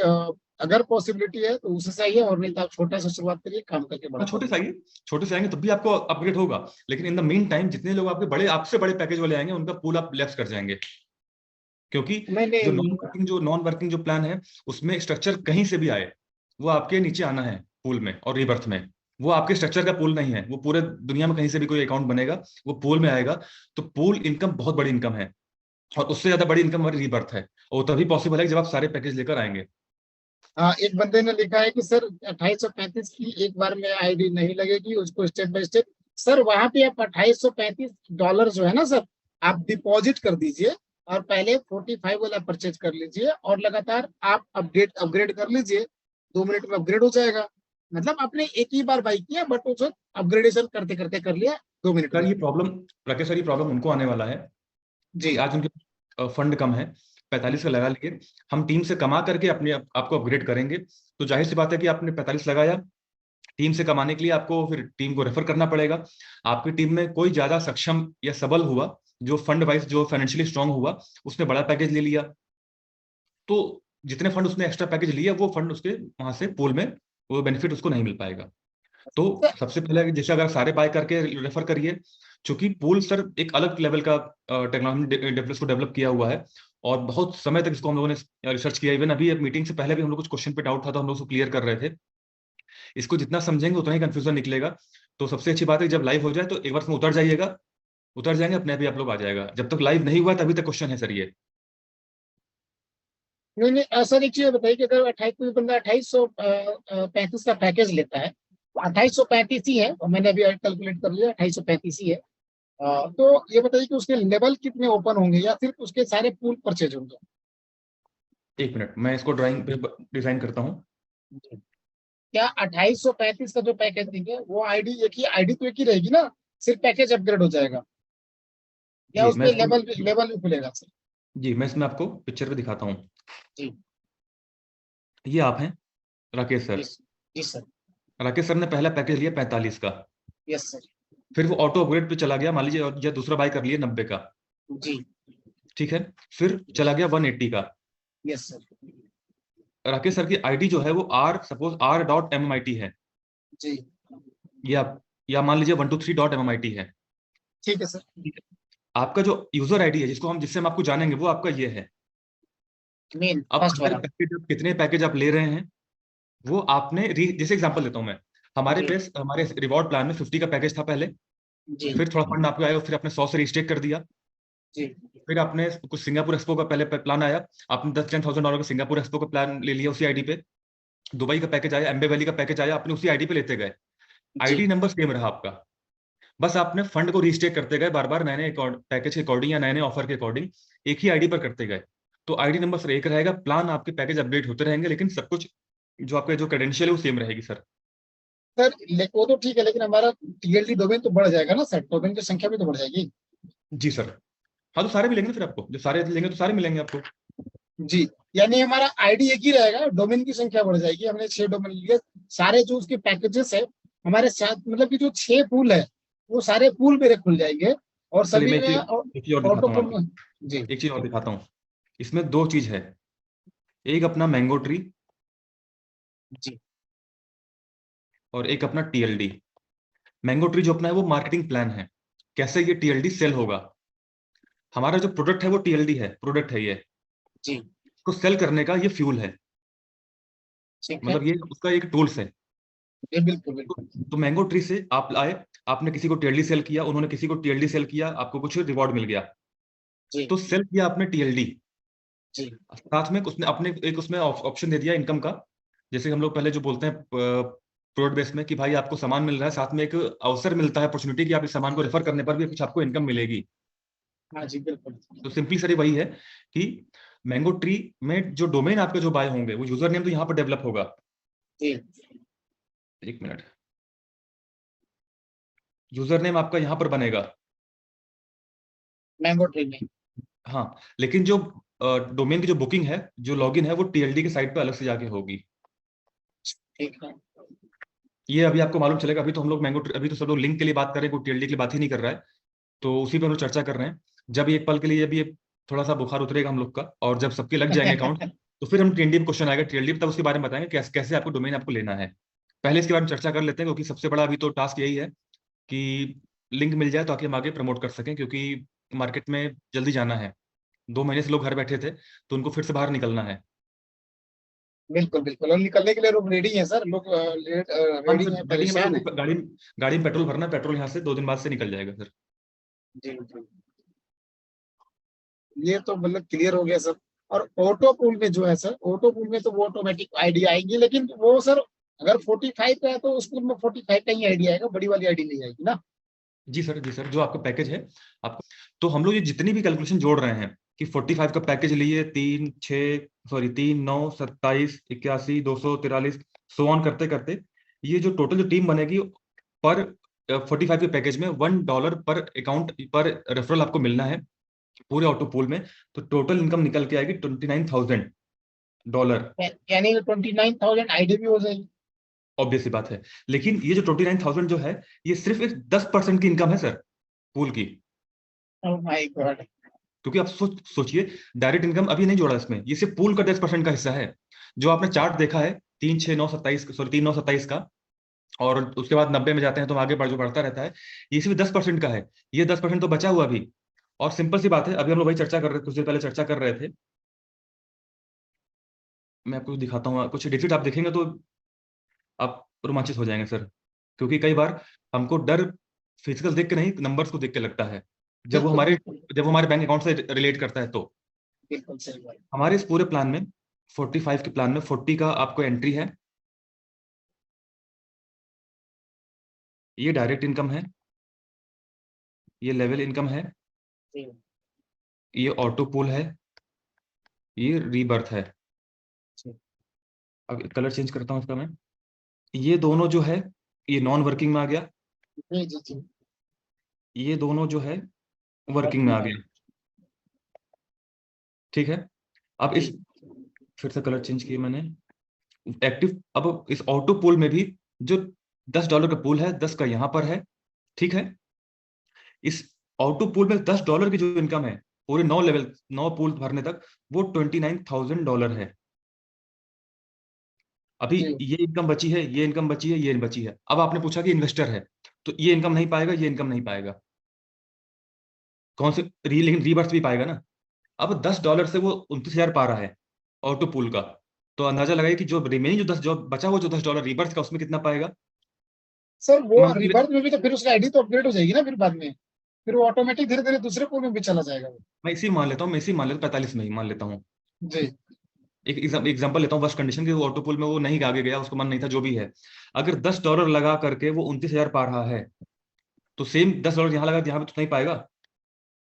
अगर पॉसिबिलिटी है तो उससे सही है, और नहीं तो आप छोटा से शुरुआत करिए, काम करके बड़ा हाँ, छोटे करिए। से आएंगे, छोटे से आएंगे तब भी आपको अपग्रेड होगा। लेकिन इन द मीन टाइम जितने लोग आपके बड़े, आपसे बड़े पैकेज वाले आएंगे, उनका पूल आप लेफ्ट कर जाएंगे। क्योंकि मैंने जो नॉन वर्किंग जो प्लान है, उसमें स्ट्रक्चर कहीं से भी आए, वो आपके नीचे आना है पूल में और रीबर्थ में। वो आपके स्ट्रक्चर का पूल नहीं है, वो पूरे दुनिया में कहीं से भी कोई अकाउंट बनेगा, वो पूल में आएगा। तो पूल इनकम बहुत बड़ी इनकम है, और उससे ज्यादा बड़ी इनकम हमारी रीबर्थ है, और तभी पॉसिबल है कि जब आप सारे पैकेज लेकर आएंगे। एक बंदे ने लिखा है कि सर 2835 की एक बार में आईडी नहीं लगेगी, उसको स्टेप बाय स्टेप। सर वहां पे आप $2835 जो है ना सर, आप डिपॉजिट कर दीजिए, और पहले 45 वाला परचेज कर लीजिए, और लगातार आप अपडेट अपग्रेड कर लीजिए। 2 मिनट में अपग्रेड हो जाएगा। मतलब आपने एक ही बार बाई किया, बट उसको अपग्रेडेशन करते करते कर लिया 2 मिनट सर में। ये प्रॉब्लम, राकेश सर, ये प्रॉब्लम उनको आने वाला है कि जी आज उनके फंड कम है, 45 का लगा लिए, हम टीम से कमा करके अपने आपको अपग्रेड करेंगे। तो जाहिर सी बात है कि आपने 45 लगाया, टीम से कमाने के लिए आपको फिर टीम को रेफर करना पड़ेगा। आपकी टीम में कोई ज्यादा सक्षम या सबल हुआ, जो फंड वाइज जो फाइनेंशियली स्ट्रांग हुआ, उसने बड़ा पैकेज ले लिया, तो जितने फंड उसने एक्स्ट्रा पैकेज लिया वो फंड उसके वहां से पूल में वो बेनिफिट उसको नहीं मिल पाएगा। तो सबसे पहले जैसे अगर सारे बाय करके रेफर करिए, चूंकि पूल सर एक अलग लेवल का टेक्नोलॉजी को डेवलप किया हुआ है और बहुत समय तक इसको हम लोगों ने रिसर्च किया। इवन अभी मीटिंग से पहले भी हम लोग कुछ क्वेश्चन पे डाउट था तो हम लोग उसको क्लियर कर रहे थे। इसको जितना समझेंगे उतना ही कंफ्यूजन निकलेगा। तो सबसे अच्छी बात है जब लाइव हो जाए तो एक बार उसमें उतर जाइएगा, उतर जाएंगे अपने आप ही आप लोग आ जाएगा। जब तक लाइव नहीं हुआ तभी तक क्वेश्चन है सर ये। नहीं नहीं सर, एक चीज बताइए कि अगर 28 कोई बंदा 2835 का पैकेज लेता है, 2835 ही है और मैंने अभी कैलकुलेट कर लिया 2835 ही है, तो ये बताइए कि उसके लेवल कितने ओपन होंगे या सिर्फ उसके सारे पूल परचेज होंगे? एक मिनट मैं इसको ड्राइंग पे डिजाइन करता हूँ। क्या 2835 का जो पैकेज देंगे वो आईडी एक ही, आईडी तो एक ही रहेगी ना, सिर्फ पैकेज अपग्रेड हो जाएगा या जी उसमें लेवल भी खुलेगा सर? जी मैं इसमें आपको पिक्चर पे दिखाता हूँ। जी ये आप हैं राकेश सर। जी सर। राकेश सर ने पहला पैकेज लिया 45 का, यस सर। फिर वो ऑटो अपग्रेड पे चला गया मान लीजिए, और या दूसरा बाय कर लिया 90 का। जी ठीक है, फिर चला गया 180 का। Yes sir. राकेश सर की आईडी जो है वो r.mmit है। जी या मान लीजिए 123.mmit है। ठीक है सर। आपका जो यूजर आईडी है जिससे हम आपको जानेंगे वो आपका ये है। मेन अब फर्स्ट वाला। कितने पैकेज आप ले रहे हैं वो आपने जैसे एग्जांपल देता हूँ मैं, हमारे रिवॉर्ड प्लान में 50 का पैकेज था पहले, जी फिर थोड़ा फंड आपको आया, फिर आपने 100 से रिस्ट्रिक्ट कर दिया। जी फिर आपने कुछ सिंगापुर एक्सपो का पहले प्लान आया, आपने $10,000 का सिंगापुर एक्सपो का प्लान ले लिया उसी आईडी पे। दुबई का पैकेज आया, एम्बे वैली का पैकेज आया, आपने उसी आईडी पे लेते गए। आईडी नंबर सेम रहा आपका, बस आपने फंड को रिस्ट्रिक्ट करते गए बार बार, नए नए पैकेज के अकॉर्डिंग या नए नए ऑफर के अकॉर्डिंग एक ही आईडी पर करते गए। तो आईडी नंबर सर एक रहेगा, प्लान आपके पैकेज अपडेट होते रहेंगे, लेकिन सब कुछ जो आपके जो क्रेडेंशियल है वो सेम रहेगी सर। सर वो तो ठीक है, लेकिन हमारा टीएलडी डोमेन तो बढ़ जाएगा ना सर, डोमेन की संख्या भी तो बढ़ जाएगी। जी सर। हाँ तो सारे मिलेंगे फिर आपको, जो सारे लेंगे तो सारे मिलेंगे आपको। जी, यानी हमारा आईडी एक ही रहेगा, डोमेन की संख्या बढ़ जाएगी। हमने 6 डोमेन लिए, सारे जो उसके पैकेजेस है हमारे साथ, मतलब कि जो 6 पूल है वो सारे पूल मेरे खुल जाएंगे और चलिए सभी मैं में एक चीज और दिखाता ऑटो हूँ पूल आपको। में। जी एक चीज और दिखाता हूँ, इसमें दो चीज है, एक अपना मैंगो ट्री जी और एक अपना टीएलडी। मैंगो ट्री जो अपना है वो मार्केटिंग प्लान है, कैसे ये टीएलडी सेल होगा। हमारा जो प्रोडक्ट है वो टीएलडी है, प्रोडक्ट है ये, जी इसको सेल करने का ये फ्यूल है, ठीक है। मतलब ये उसका एक टूल्स है। जी बिल्कुल बिल्कुल। तो मैंगो ट्री से आप आए, आपने किसी को टीएलडी सेल किया, उन्होंने किसी को टीएलडी सेल किया, आपको कुछ रिवॉर्ड मिल गया, जी तो सेल किया आपने टीएलडी। जी साथ में उसने अपने एक उसमें ऑप्शन दे दिया इनकम का, जैसे हम लोग पहले जो बोलते हैं प्रोडक्ट बेस में कि भाई आपको सामान मिल रहा है, साथ में एक अवसर मिलता है, अपॉर्चुनिटी कि आप इस सामान को रेफर करने पर भी कुछ आपको इनकम मिलेगी। हाँ जी बिल्कुल। तो सिंपली सर वही है कि मैंगो ट्री में जो डोमेन आपके जो बाय होंगे वो यूजर नेम तो यहाँ पर डेवलप होगा। जी एक मिनट, यूजर नेम आपका यहाँ पर बनेगा मैंगो ट्री में। हाँ, लेकिन जो डोमेन की जो बुकिंग है, जो लॉगिन है, वो टीएलडी के साइट पे अलग से जाके होगी। ठीक है। ये अभी आपको मालूम चलेगा, अभी तो हम लोग अभी तो सब लोग लिंक के लिए बात कर रहे हैं, कोई टीएलडी के लिए बात ही नहीं कर रहा है, तो उसी पे हम लोग चर्चा कर रहे हैं। जब एक पल के लिए अभी थोड़ा सा बुखार उतरेगा हम लोग का और जब सबके लग जाएंगे अकाउंट तो फिर हम टीएलडी पे क्वेश्चन आएगा टीएलडी, तब उसके बारे में बताएंगे कैसे कैसे आपको डोमेन आपको लेना है। पहले इसके बारे में चर्चा कर लेते हैं, क्योंकि सबसे बड़ा अभी तो टास्क यही है कि लिंक मिल जाए ताकि हम आगे प्रमोट कर सकें, क्योंकि मार्केट में जल्दी जाना है। 2 महीने से लोग घर बैठे थे तो उनको फिर से बाहर निकलना है। बिल्कुल बिल्कुल, और निकलने के लिए लोग रेडी हैं सर, लोग हम रेडी सर हैं, परेशान है। गाड़ी गाड़ी में पेट्रोल भरना, पेट्रोल यहाँ से 2 दिन बाद से निकल जाएगा सर। जी जी, ये तो मतलब क्लियर हो गया सर। और ऑटो पूल में जो है सर, ऑटो पूल में तो वो ऑटोमेटिक आईडी आएगी, लेकिन वो सर अगर 45 का है तो उस पूल में 45 का ही आईडी आएगा, बड़ी वाली आईडी नहीं आएगी ना? जी सर, जी सर, जो आपका पैकेज है आपको, तो हम लोग ये जितनी भी कैलकुलेशन जोड़ रहे हैं कि 45 का पैकेज लिए 3, 6, 3, 9, 27, 81, 243, सो ऑन करते करते ये जो टोटल जो टीम बनेगी पर 45 के पैकेज में $1 पर अकाउंट पर रेफरल आपको मिलना है पूरे ऑटो पूल में, तो टोटल इनकम निकल के आएगी $29,000। यानी 29,000 आईडी भी हो जाएगी। ऑब्वियस सी बात है। लेकिन ये जो 29,000 जो है, ये सिर्फ एक 10% की इनकम है सर, पूल की। Oh my God. क्योंकि आप सोचिए, डायरेक्ट इनकम अभी नहीं जोड़ा इसमें, ये सिर्फ पूल का 10% का हिस्सा है। जो आपने चार्ट देखा है 3 9 27 का, और उसके बाद 90 में जाते हैं तो आगे जो बढ़ता रहता है, ये सिर्फ 10% का है। ये 10% तो बचा हुआ अभी। और सिंपल सी बात है, अभी हम लोग वही चर्चा कर रहे थे, कुछ देर पहले चर्चा कर रहे थे। मैं आपको दिखाता हूँ, कुछ डिजिट आप देखेंगे तो आप रोमांचित हो जाएंगे सर। क्योंकि कई बार हमको डर फिजिकल देख के नहीं, नंबर्स को देख के लगता है, जब बिल्कुल बिल्कुल वो हमारे बैंक अकाउंट से रिलेट करता है। तो बिल्कुल सही बात। हमारे इस पूरे प्लान में 45 के प्लान में 40 का आपको एंट्री है। ये डायरेक्ट इनकम है, ये लेवल इनकम है, जी ये ऑटो पूल है, ये रीबर्थ है। जी अब कलर चेंज करता हूँ इसका मैं। ये दोनों जो है, ये नॉन वर्किंग में आ गया, जी जी जी। ये दोनों जो है वर्किंग में आ गया। ठीक है। अब इस, जी फिर से कलर चेंज किए मैंने, एक्टिव। अब इस ऑटो पूल में भी जो $10 का पूल है, 10 का यहाँ पर है। ठीक है। इस ऑटो पूल में $10 की जो इनकम है, पूरे 9 पूल भरने तक, वो $29,000 है। अभी जी ये इनकम बची है, ये इनकम बची है, ये बची है। अब आपने पूछा कि इन्वेस्टर है तो ये इनकम नहीं पाएगा, ये इनकम नहीं पाएगा, कौन से लेकिन रीबर्थ भी पाएगा ना। अब $10 से वो 29,000 पा रहा है ऑटो पूल का, तो अंदाजा लगाइए कि जो रिमेनिंग जो 10 जो बचा हुआ जो $10 रीबर्थ का, उसमें कितना पाएगा। सर, वो मान लीजिए, रिबर्थ में भी तो फिर उसकी आईडी तो अपडेट हो जाएगी ना फिर बाद में। फिर वो ऑटोमेटिक धीरे धीरे दूसरे पूल में भी चला जाएगा वो। मैं इसी मान लेता हूँ, मैं इसी मान लेता हूँ, 45 में ही मान लेता हूँ। जी एक एग्जांपल लेता हूँ, वर्स्ट कंडीशन की, वो ऑटो पूल में वो नहीं आगे गया, उसको मन नहीं था, जो भी है। अगर $10 लगा करके वो 29,000 पा रहा है, तो सेम $10 यहाँ लगा, यहाँ पे तो नहीं पाएगा।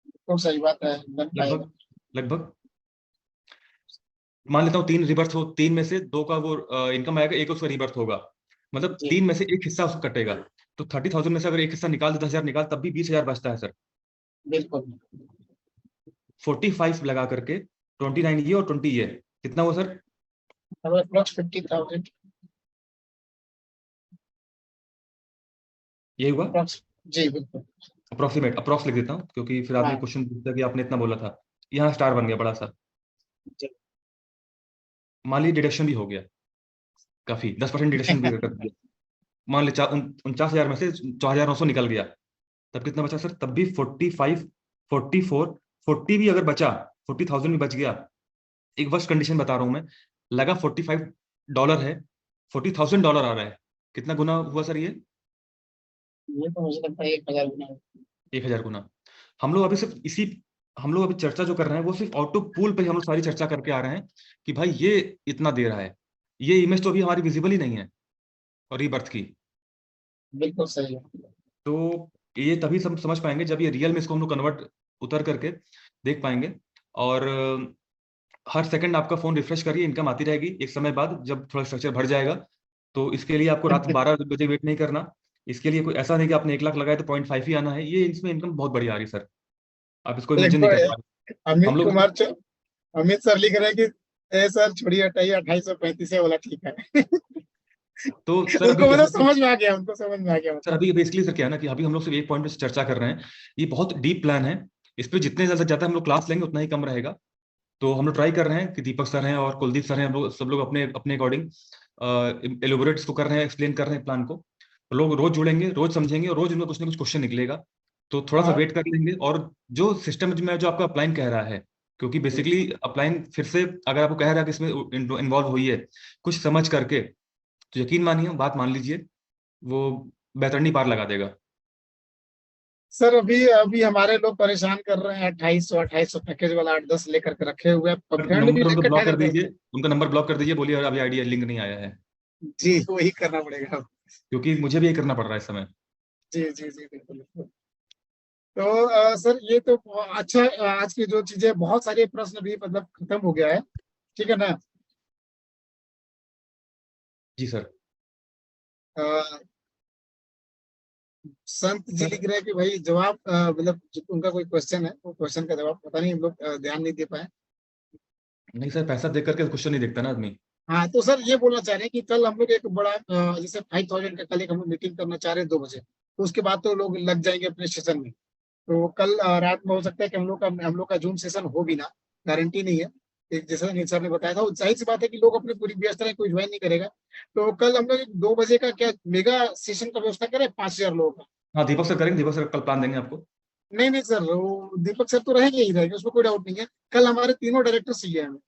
तो सही बात है, बन पाएगा। लगभग लगभग मान लेता हूँ 3 रिबर्थ हो, 3 में से 2 का वो इनकम आएगा, एक उसका रिबर्थ होगा, मतलब जी 3 में से एक हिस्सा उसको कटेगा। तो 30,000 में से अगर एक हिस्सा निकाल दे, 10,000 निकाल, तब भी 20,000 बचता है सर। बिल्कुल। 45 लगा करके 29 ये और 20 ये, कितना हुआ सर। अब अप्रोक्स 50,000 ये हुआ अप्रोक्स। जी बिल्कुल। अप्रोक्सीमेट, अप्रोक्स लिख देता हूँ, क्योंकि फिर आदमी हाँ क्वेश्चन पूछता है कि आपने इतना बोला था। यहाँ स्टार बन गया बड़ा सा। जी। मान लीजिए डिडक्शन भी हो गया, काफी 10% डिडक्शन भी कर दिया। मान लीजिए 49,000 में से 4,900 निकल गया, तब कितना बचा सर। तब भी 45, 44, 40 भी अगर बचा, 40,000 भी बच गया। एक वर्स्ट कंडीशन बता रहा हूं मैं, लगा $45 है, $40,000 आ रहा है, कितना गुना हुआ सर ये। ये तो मुझे लगता है 1,000 गुना है। 1,000 गुना। हम लोग अभी सिर्फ इसी, हम लोग अभी चर्चा जो कर रहे हैं वो सिर्फ ऑटो पूल पे ही हम लोग सारी चर्चा करके आ रहे हैं कि भाई ये इतना दे रहा है। ये इमेज तो अभी हमारी विजिबल ही नहीं है, और रीबर्थ की। बिल्कुल सही है। तो ये तभी समझ पाएंगे जब ये रियल में इसको हम लोग कन्वर्ट उतर करके देख पाएंगे। और हर सेकंड आपका फोन रिफ्रेश करिए, इनकम आती रहेगी। एक समय बाद जब थोड़ा स्ट्रक्चर भर जाएगा, तो इसके लिए आपको रात 12 बजे वेट नहीं करना। इसके लिए कोई ऐसा नहीं कि आपने 1 लाख लगाया तो 0.5 ही आना है, ये इसमें इनकम बहुत बड़ी आ रही है सर, आप इसको इमेजिन नहीं देखो, कर पा रहे। हम अमित लोग कुमार अमित सर लिख रहे हैं कि ए सर छोड़िए, हटाइए, 2835 है वाला ठीक है। तो सर अभी उनको मतलब कैसे, समझ में आ गया, उनको समझ में आ गया सर मतलब। अभी बेसिकली सर क्या है ना कि अभी हम लोग सिर्फ एक पॉइंट पे चर्चा कर रहे हैं। ये बहुत डीप प्लान है, इस पे जितने ज्यादा ज्यादा हम लोग क्लास लेंगे उतना ही कम रहेगा। तो हम लोग ट्राई कर रहे हैं कि दीपक सर हैं और कुलदीप सर हैं, हम लोग सब लोग अपने अपने अकॉर्डिंग एलोबोरेट इसको कर रहे हैं, एक्सप्लेन कर रहे हैं प्लान को। लोग रोज जुड़ेंगे, रोज समझेंगे, और रोज उनमें कुछ ना कुछ क्वेश्चन निकलेगा। तो थोड़ा सा हाँ वेट कर लेंगे। और जो सिस्टम में जो आपका अपलाइन कह रहा है, क्योंकि बेसिकली अपलाइन फिर से अगर आपको कह रहा है कि इसमें इन्वॉल्व हुई है कुछ समझ करके, तो यकीन मानिए, बात मान लीजिए, वो बेतरनी पार लगा देगा। सर, अभी अभी हमारे लोग परेशान कर रहे हैं, 2,800 पैकेज वाला 8-10 लेकर के रखे हुए हैं, फ्रेंड भी नंबर उनका लेकर ब्लॉक कर टारगेट करते दीजिए, उनका नंबर ब्लॉक कर दीजिए, बोलिए अभी आईडी लिंक नहीं आया है। हैं। जी वही करना पड़ेगा। क्योंकि मुझे भी ये करना पड़ रहा है इस समय। जी जी जी बिल्कुल बिल्कुल। तो सर, ये तो अच्छा, आज की जो चीजें, बहुत सारे प्रश्न भी मतलब खत्म हो गया है, ठीक है ना। जी सर। अ, संत जी सर लिख रहे हैं कि भाई जवाब, मतलब उनका कोई क्वेश्चन है, वो क्वेश्चन का जवाब पता नहीं हम लोग ध्यान नहीं दे पाए। नहीं सर, पैसा देख करके क्वेश्चन नहीं देखता ना आदमी। हाँ तो सर ये बोलना चाह रहे हैं कि कल हम लोग एक बड़ा जैसे 5000 का कल एक हम लोग मीटिंग करना चाह रहे हैं 2 बजे, तो उसके बाद तो लोग लग जाएंगे अपने सेशन में। तो कल रात में हो सकता है कि हम लोग का जूम सेशन हो भी ना, गारंटी नहीं है। एक जैसा अनिल सर ने बताया था, वो जाहिर सी बात है कि लोग अपनी पूरी व्यस्त रहे, कोई ज्वाइन नहीं करेगा। तो कल हम लोग 2 बजे का क्या मेगा सेशन का व्यवस्था करें 5000 लोगों का। हाँ दीपक सर करेंगे, दीपक सर कल प्लान देंगे आपको। नहीं नहीं सर, वो दीपक सर तो रहेंगे ही रहेंगे, उसमें कोई डाउट नहीं है। कल हमारे तीनों डायरेक्टर चाहिए हमें,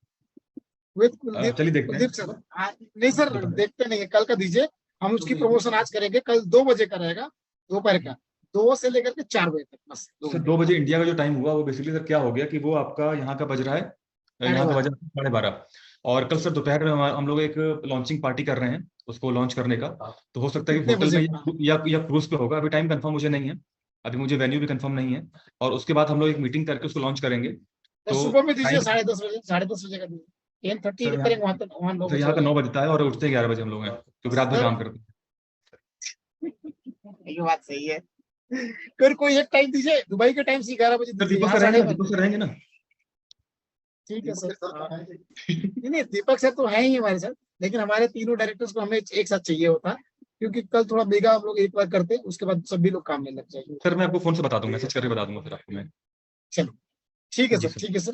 विद कुलदीप। चलिए देखते कुलदीप सर नहीं सर, हैं। देखते नहीं है, कल का दीजिए। हम उसकी प्रमोशन आज करेंगे, कल 2 बजे का रहेगा, दोपहर का 2 से लेकर के 4 बजे तक, बस 2 सर घंटे 2 बजे इंडिया का जो टाइम हुआ वो बेसिकली सर क्या हो गया कि वो आपका यहाँ का बज रहा है, साढ़े यहाँ का बज बारह। रहा है 12:30। और कल सर दोपहर में हम लोग एक लॉन्चिंग पार्टी कर रहे हैं उसको लॉन्च करने का। तो हो सकता है कि कितने होटल बजे में का? या क्रूज पे होगा, अभी टाइम कंफर्म मुझे नहीं है, अभी मुझे वेन्यू भी कंफर्म नहीं है। और उसके बाद हम लोग एक मीटिंग करके उसको लॉन्च करेंगे। तो तो सुबह में दीजिए टाइम 10:30 बजे, 10:30 बजे का दीजिए, 10:30 सर करेंगे, वहां तक, वहां 9 सर बजे यहाँ हो का 9 जाएगा। बजता है और उठते 11 बजे हम लोग हैं, क्योंकि रात भर सर काम करते हैं। ये बात सही है। फिर कोई एक टाइम दीजिए, दुबई के टाइम से 11 बजे सर दीजिए, दीपक यहाँ सर रहेंगे ना, 12:30। दीपक सर रहेंगे ना। ठीक है सर। नहीं नहीं, दीपक सर तो है ही हमारे साथ, लेकिन हमारे तीनों डायरेक्टर्स को हमें एक साथ चाहिए होता, क्योंकि कल थोड़ा मेगा हम लोग एक बार करते, उसके बाद सभी लोग काम में लग जाएंगे। सर मैं आपको फोन से बता दूंगा, मैसेज करके बता दूंगा फिर आपको मैं। चलो ठीक है जी सर, सर। ठीक है सर।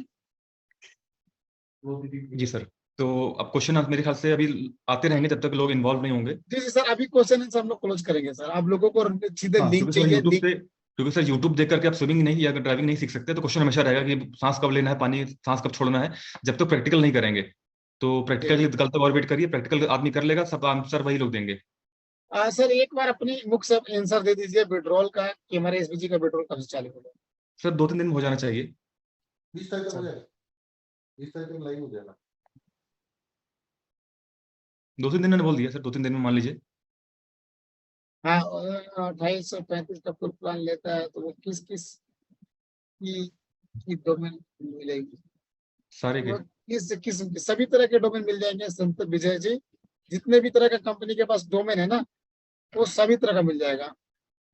जी सर। तो अब क्वेश्चन मेरे ख्याल से अभी आते रहेंगे जब तक लोग इन्वॉल्व नहीं होंगे। जी जी सर, अभी क्वेश्चन आंसर हम लोग क्लोज करेंगे सर, आप लोगों को सीधे हाँ लिंक चाहिए, लिंक। क्योंकि सर यूट्यूब देख करके आप स्विमिंग नहीं या ड्राइविंग नहीं सीख सकते, तो क्वेश्चन हमेशा रहेगा कि सांस कब लेना है, पानी सांस कब छोड़ना है, जब तक प्रैक्टिकल नहीं करेंगे। तो प्रैक्टिकल के लिए कल तक और वेट करिए, प्रैक्टिकल आदमी कर लेगा, सब आंसर वही लोग देंगे। सर एक बार अपनी मुख से आंसर दे दीजिए विड्रॉल का, कि हमारे एसबीजी का विड्रॉल कब से चालू होगा। सर 2-3 दिन में हो जाना चाहिए। 20 तारीख तक हो जाएगा, 20 तारीख तक लाइव हो जाएगा। 2-3 दिन मैंने बोल दिया सर, 2-3 दिन में मान लीजिए। हाँ, 2835 का फुल प्लान लेता है, तो वो किस किस की डोमेन मिलेगी? सारे के। वो किस किस्म के सभी तरह के डोमेन मिल जाएंगे संत विजय जी, जितने भी तरह का कंपनी के पास डोमेन है ना, वो सभी तरह का मिल जाएगा।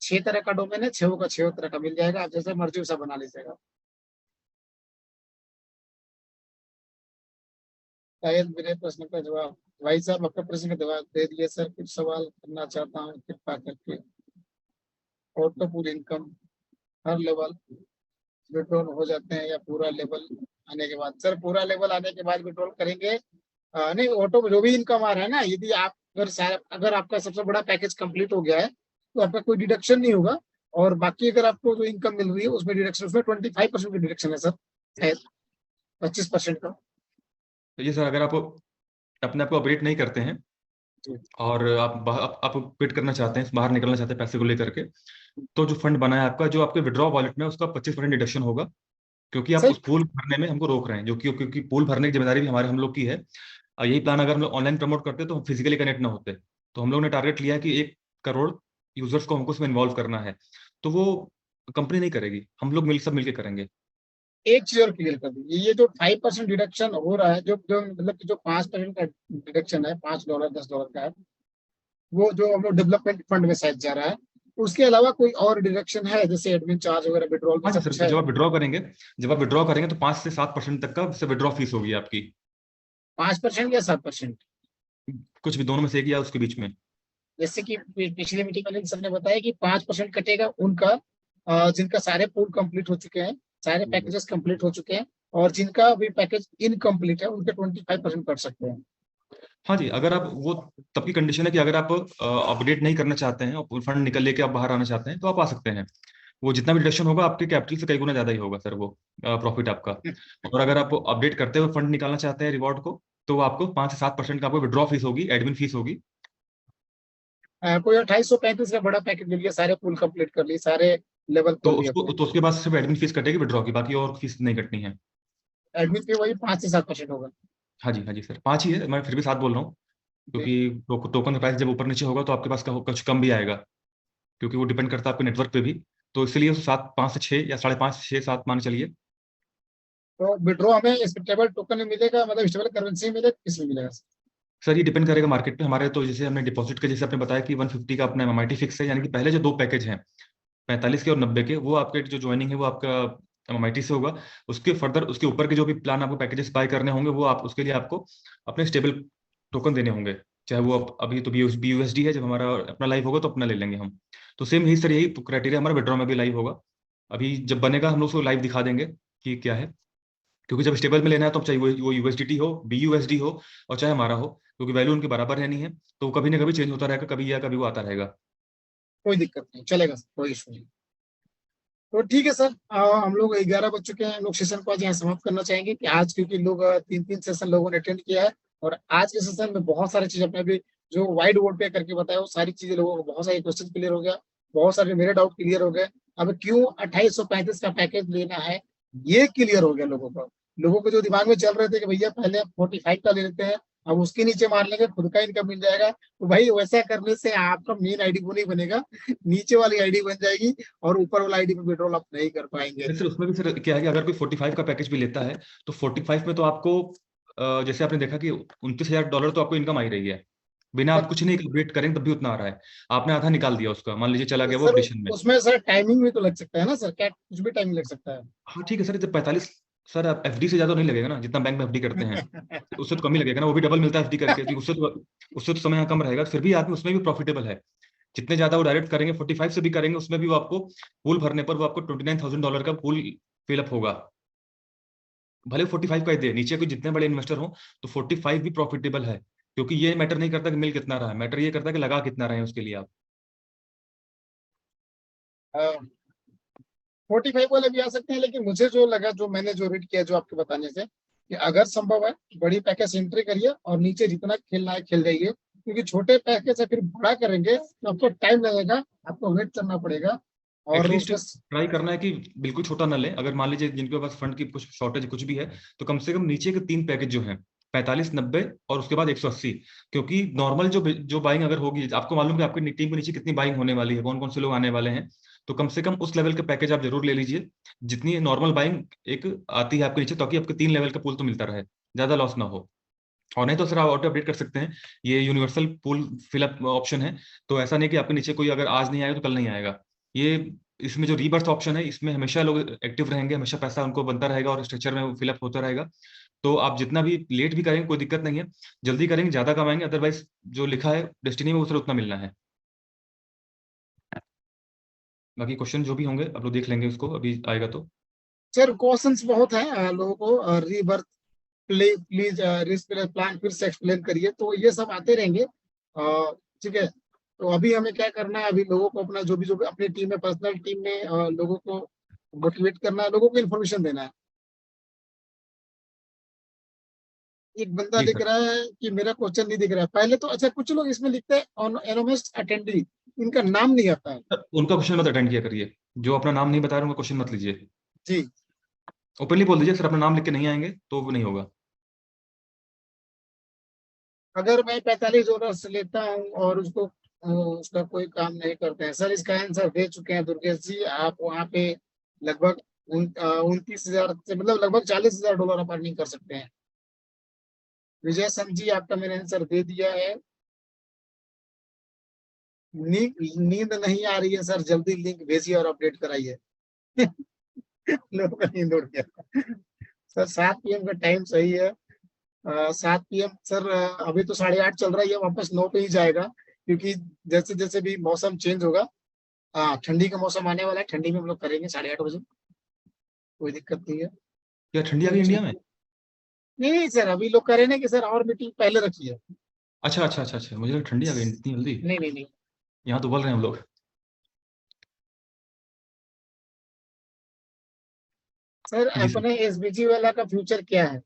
6 तरह का डोमेन है, 6 का 6 तरह का मिल जाएगा, आप जैसे मर्जी वैसा बना लीजिएगा। शायद मेरे प्रश्न का जवाब, भाई साहब आपका प्रश्न का जवाब दे दिए सर, कुछ सवाल करना चाहता हूँ कृपा करके। ऑटो पूल इनकम हर लेवल विड्रॉल हो जाते हैं या पूरा लेवल आने के बाद? सर पूरा लेवल आने के बाद विड्रॉल करेंगे। नहीं, ऑटो में जो भी इनकम आ रहा है ना, यदि आप अगर आपका सबसे बड़ा पैकेज कंप्लीट हो गया है, तो आपका कोई डिडक्शन नहीं होगा। और बाकी अगर आपको जो इनकम मिल रही है उसमें डिडक्शन, उसमें 25% की डिडक्शन है सर, शायद 25% का। तो ये सर अगर आप अपने आप को अपडेट नहीं करते हैं जी। और आप क्विट करना चाहते हैं, बाहर निकलना चाहते हैं पैसे को लेकर के, तो जो फंड बना है आपका, जो आपके विड्रॉ वॉलेट में उसका 25% डिडक्शन होगा, क्योंकि आप सही। उस पूल भरने में हमको रोक रहे हैं, जो कि क्योंकि पूल भरने की जिम्मेदारी भी हमारे हम लोग की है। यही प्लान अगर हम लोग ऑनलाइन प्रमोट करते तो हम फिजिकली कनेक्ट ना होते। तो हम लोग ने टारगेट लिया है कि 1 करोड़ यूजर्स को हमको उसमें इन्वॉल्व करना है। तो वो कंपनी नहीं करेगी, हम लोग सब मिलके करेंगे। एक चीज और क्लियर कर दीजिए, ये जो 5% डिडक्शन हो रहा है, जो जो मतलब कि जो 5% का डिडक्शन है, $5 $10 का है, वो जो हम लोग डेवलपमेंट फंड में शायद जा रहा है, उसके अलावा कोई और डिडक्शन है जैसे एडमिन चार्ज वगैरह विड्रॉल में हाँ जी सब सर, कुछ है? जब आप विड्रॉ करेंगे तो 5 से 7% तक का विड्रॉ फीस होगी आपकी। 5% या 7%? कुछ भी, दोनों में से एक या उसके बीच में। जैसे कि पिछले मीटिंग वाले सर ने बताया कि 5% कटेगा उनका, जिनका सारे पूल कंप्लीट हो चुके हैं, सारे पैकेजेस कंप्लीट हो चुके हैं, और जिनका अभी पैकेज इनकम्प्लीट है उनके 25% कट सकते हैं। हाँ जी, अगर आप वो, तब की कंडीशन है कि अगर आप अपडेट नहीं करना चाहते हैं और फंड निकल लेके आप बाहर आना चाहते हैं तो आप आ सकते हैं। वो जितना भी डिडक्शन होगा आपके कैपिटल से कई गुना ज्यादा ही होगा सर, वो प्रॉफिट आपका। और अगर आप अपडेट करते हुए फंड निकालना चाहते हैं रिवॉर्ड को, तो आपको 5 से 7% का आपको विड्रॉ फीस होगी, एडमिन फीस होगी। कोई 2835 का बड़ा पैकेज ले लिया, सारे पूल कंप्लीट कर लिए, सारे लेवल तो खोल लिए उसको अपने, तो उसके बाद सिर्फ एडमिन फीस कटेगी विड्रॉ की, बाकी और फीस नहीं कटनी है। एडमिट पे वही 5 से 7% होगा। हाँ जी सर, 5 ही है, मैं फिर भी 7 बोल रहा हूँ, जी। क्योंकि टोकन का प्राइस जब ऊपर नीचे होगा तो आपके पास कुछ कम भी आएगा, क्योंकि वो डिपेंड करता है आपके नेटवर्क पे भी। तो इसलिए 5 से 6 या 5.5 से 6 7 मान चलिए। तो विड्रॉ हमें स्टेबल टोकन में मिलेगा, मतलब स्टेबल करेंसी में मिलेगा, किस में मिलेगा? सर ये डिपेंड करेगा मार्केट पे हमारे, तो जैसे हमने डिपॉजिट का, जैसे आपने बताया कि 150 का अपना एमआईटी फिक्स है, यानी कि पहले जो 2 पैकेज हैं 45 के और 90 के, वो आपके जो ज्वाइनिंग है वो आपका एमआईटी से होगा। उसके फर्दर उसके ऊपर के जो भी प्लान आपको पैकेजेस बाय करने होंगे, वो आप उसके लिए आपको अपने स्टेबल टोकन देने होंगे, चाहे वो अभी तो BUSD है, जब हमारा अपना लाइव होगा तो अपना ले लेंगे हम। तो सेम यही सर, यही क्राइटेरिया हमारा विड्रॉ में भी लाइव होगा। अभी जब बनेगा हम लोग उसको लाइव दिखा देंगे कि क्या है, क्योंकि जब स्टेबल में लेना है तो चाहे वो USDT हो, BUSD हो, और चाहे हमारा हो, क्योंकि वैल्यू उनके बराबर रहनी है, तो कभी ना कभी चेंज होता रहेगा, कभी या कभी वो आता रहेगा। कोई दिक्कत नहीं, चलेगा सर, कोई इशू नहीं। तो ठीक है सर, हम लोग 11 बज चुके हैं, हम लोग सेशन को आज यहाँ समाप्त करना चाहेंगे कि आज क्योंकि लोग 3 सेशन लोगों ने अटेंड किया है, और आज के सेशन में बहुत सारी चीज अपने भी जो वाइड बोर्ड पे करके बताया, वो सारी चीजें लोगों को, बहुत सारे क्वेश्चन क्लियर हो गया, बहुत सारे मेरे डाउट क्लियर हो गए। अब क्यों 2835 का पैकेज लेना है, ये क्लियर हो गया लोगों को। लोगों को जो दिमाग में चल रहे थे कि भैया पहले 45 का ले लेते हैं, अब उसके नीचे मार लेंगे, खुद का इनकम मिल जाएगा, तो भाई वैसा करने से आपका मेन आईडी वो नहीं बनेगा, नीचे वाली आईडी बन जाएगी, और ऊपर वाला आईडी पे विड्रॉल आप नहीं कर पाएंगे। सर उसमें भी सर क्या है कि अगर कोई 45 का पैकेज भी लेता है, तो 45 में तो आपको जैसे आपने देखा कि $29,000 तो आपको इनकम आ ही रही है, बिना आप कुछ नहीं अपडेट करेंगे तब भी उतना आ रहा है। आपने आधा निकाल दिया उसका, मान लीजिए चला गया वो सर ऑपरेशन में। उसमें सर टाइमिंग भी तो लग सकता है ना सर, क्या कुछ भी टाइमिंग लग सकता है। हाँ ठीक है सर, जब 45, सर FD से ज्यादा नहीं लगेगा ना, जितना बैंक में FD करते हैं, उससे तो कम ही लगेगा ना, वो भी डबल मिलता है FD करके, उससे तो समय यहाँ कम रहेगा, फिर भी आदमी उसमें भी प्रॉफिटेबल है। जितने ज्यादा वो डायरेक्ट करेंगे, 45 से भी करेंगे, उसमें भी वो आपको पूल भरने पर वो आपको $29,000 का पूल फिलअप होगा। भले 45 का ही दे, नीचे कोई जितने बड़े इन्वेस्टर हो तो 45 भी प्रॉफिटेबल है, क्योंकि ये मैटर नहीं करता कि मिल कितना रहा है, मैटर ये करता है कि लगा कितना रहे हैं उसके लिए आप। 45 वाले भी आ सकते हैं, लेकिन मुझे जो लगा, जो मैंने जो रीड किया, जो आपके बताने से, कि अगर संभव है बड़ी पैकेज एंट्री करिए और नीचे जितना खेलना है खेल जाइए, क्योंकि छोटे पैकेज से फिर बड़ा करेंगे तो आपको टाइम लगेगा, आपको वेट करना पड़ेगा, और एटलीस्ट उसमें ट्राई करना है कि बिल्कुल छोटा ना ले। अगर मान लीजिए जिनके पास फंड की कुछ शॉर्टेज कुछ भी है, तो कम से कम नीचे के 3 पैकेज जो हैं, 45, 90 और उसके बाद 180, क्योंकि नॉर्मल जो बाइंग अगर होगी, आपको मालूम है कि आपकी टीम के नीचे कितनी बाइंग होने वाली है, कौन कौन से लोग आने वाले हैं, तो कम से कम उस लेवल के पैकेज आप जरूर ले लीजिए, जितनी नॉर्मल बाइंग एक आती है आपके नीचे, ताकि आपके 3 लेवल का पूल तो मिलता रहे, ज्यादा लॉस ना हो। और नहीं तो सर आप ऑटो अपडेट कर सकते हैं, ये यूनिवर्सल पूल फिलअप ऑप्शन है, तो ऐसा नहीं कि आपके नीचे कोई अगर आज नहीं आएगा तो कल नहीं आएगा। ये इसमें जो रीबर्थ ऑप्शन है, इसमें हमेशा लोग एक्टिव रहेंगे, हमेशा पैसा उनको बनता रहेगा और स्ट्रक्चर में फिलअप होता रहेगा। तो आप जितना भी लेट भी करेंगे कोई दिक्कत नहीं है, जल्दी करेंगे ज्यादा कमाएंगे, अदरवाइज जो लिखा है डेस्टिनी में, उसे उतना मिलना है। बाकी क्वेश्चन जो भी होंगे आप लोग देख लेंगे, उसको अभी आएगा तो। सर क्वेश्चंस बहुत हैं लोगों को, रीबर्थ प्लीज रिस्क प्लान फिर से एक्सप्लेन करिए, तो ये सब आते रहेंगे। ठीक है, तो अभी हमें क्या करना है, अभी लोगों को अपना जो भी अपनी टीम में, पर्सनल टीम में लोगों को मोटिवेट करना है, लोगों को इन्फॉर्मेशन देना है। एक बंदा जी लिख सर, रहा है कि मेरा क्वेश्चन नहीं दिख रहा है पहले तो। अच्छा, कुछ लोग इसमें लिखते हैं एनोमिस्ट अटेंडी, इनका नाम नहीं आता है। उनका क्वेश्चन मत अटेंड किया करिए, जो अपना नाम नहीं बता रहे उनका क्वेश्चन मत लीजिए। जी, ओपनली बोल दीजिए सर, अपना नाम लिख के नहीं आएंगे तो वो नहीं होगा। अगर मैं $45 से लेता हूँ और उसको उसका कोई काम नहीं करते हैं सर, इसका आंसर दे चुके हैं दुर्गेश जी, आप वहाँ पे लगभग 29,000 से, मतलब लगभग $40,000 आप अर्निंग कर सकते हैं। विजय संघ जी, आपका मैंने आंसर दे दिया है। नींद नहीं आ रही है सर, जल्दी लिंक भेजिए और अपडेट कराइए। लोगों का नींद उड़ गया। सर 7 PM का टाइम सही है, 7 PM सर, अभी तो 8:30 चल रहा है, ये वापस 9 पे ही जाएगा, क्योंकि जैसे जैसे भी मौसम चेंज होगा, ठंडी का मौसम आने वाला है, ठंडी में हम लोग करेंगे 8:30 बजे, कोई दिक्कत नहीं है। क्या ठंडी आ गई इंडिया में? नहीं नहीं सर, अभी लोग कह रहे हैं ना कि सर और मीटिंग पहले रखिए। अच्छा अच्छा अच्छा अच्छा, मुझे लगा ठंडी आ गई इतनी जल्दी। नहीं नहीं नहीं यहाँ तो बोल रहे हैं हम लोग। सर, जी सर, अपने SBG वाला का फ्यूचर क्या है?